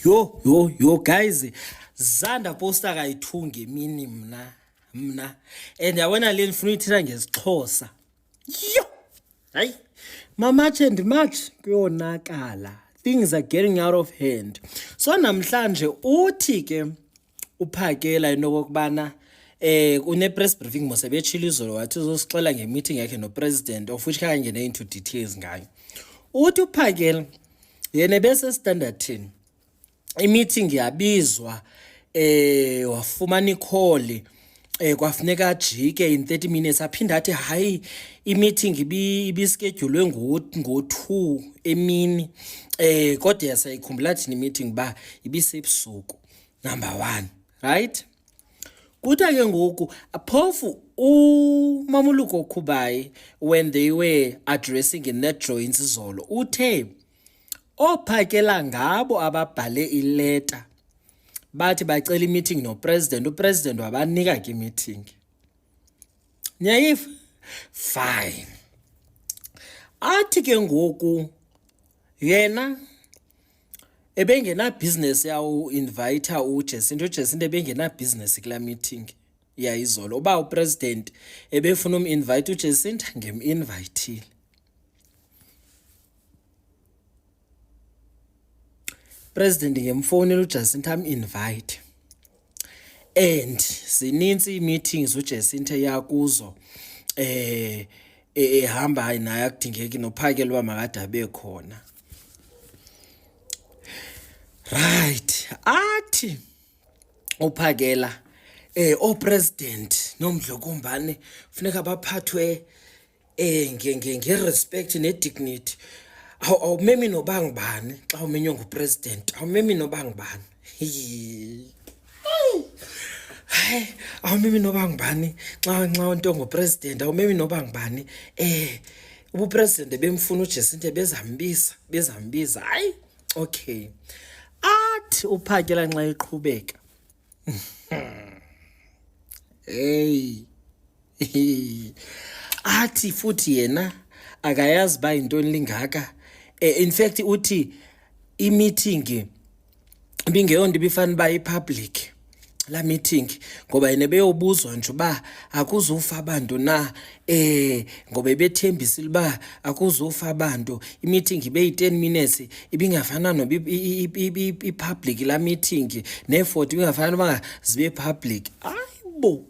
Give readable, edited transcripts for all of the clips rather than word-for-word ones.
Yo guys, zanda poster kayi2 ngemini mna and yabona le ndifuna uyithetha ngesixhosa. Yo hayi mamatshe ndimathi kuyonakala, things are getting out of hand. So namhlanje uthi ke uphakela into kokubana une press briefing mose betshila izolo wathi uzosixela ngemeeting yakhe no president of which kangene into details ngayo. Uthi uphakela yena bese standardini i-meeting yabizwa wafumana i-call kwafuneka ajike in 30 minutes aphinda athi hayi i-meeting ibischedulwe ngo-2 emini kodwa yasayikhumbula thina i-meeting ba ibisebusuku number 1 right. Kutha ke ngoku phofu uMamuluko Khubayi when they were addressing in that joints izolo uthe ophakela ngabo ababhale ileta bathi bacela i-meeting no president, upresident wabanika ke i-meeting. Nyayifa fine. Athi ke ngoku yena ebengena business yawo invite uJacinta ebengena business kula meeting yayizolo uba upresident ebefuna invite uJacinta ngem-invite. President ngemfonela uJacinta invite and zininzi meetings uJacinta yakuzo ehamba naye akudingeki nophakela uba makade abe khona. Right, athi uphakela president noMdlokombane funeka baphathwe nge-respect ne-dignity. Awumemi noba ngibani xa umenywe ngupresident, awumemi noba ngibani. Awumemi noba ngibani xa unto ngupresident, awumemi noba ngibani. Ubupresident bemfuna uJacinta bezambiza hayi okay. Athi uphakela nxa iqhubeka athi futhi yena akayazi ba intoni lingaka. In fact uthi i-meeting bingeyonto ibifana ba i-public la meeting ngoba yena beyobuzwa nje uba akuzufa abantu na ngoba bethembisile uba akuzufa abantu. I-meeting ibe yi-10 minutes ibingafana noba i-public la meeting ne-40 ibingafana noba zibe public. Ayibo.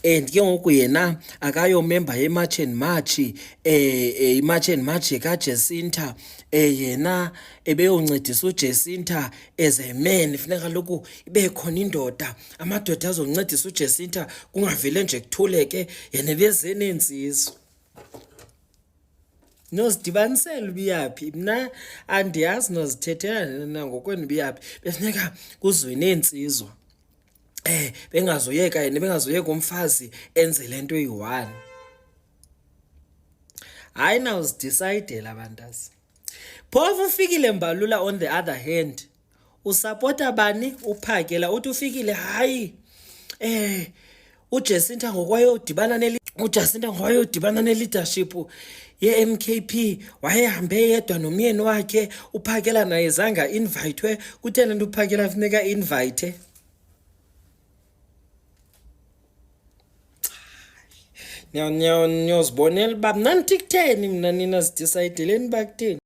And ke ngoku yena akayomember ye-March and March i-March and March kaJacinta yena ebeyoncedisa uJacinta as a man funeka lokhu ibe khona indoda amadoda azoncedisa uJacinta kungavele nje kuthuleke yena bezenensizwe nozidibanisela ubiyaphi. Mna andiyazi nozithethela ngokweni biyaphi befuneka kuzwe nensizwa bengazoyeka yena bengazoyeka umfazi enze lento eyi-1. Hayi nawuzidecidela abantazi. Phofu ufikile Mbalula on the other hand usupporta bani uphakela uthi ufikile hayi uJacinta ngokwayodibana ne-leadership ye-MKP wayehambe yedwa nomyeni wakhe uphakela naye zanga invitwe kuthena nto uphakela funeka invite. Niyazibonela uba mna ndithikutheni mna nina zidisayideleni uba kutheni.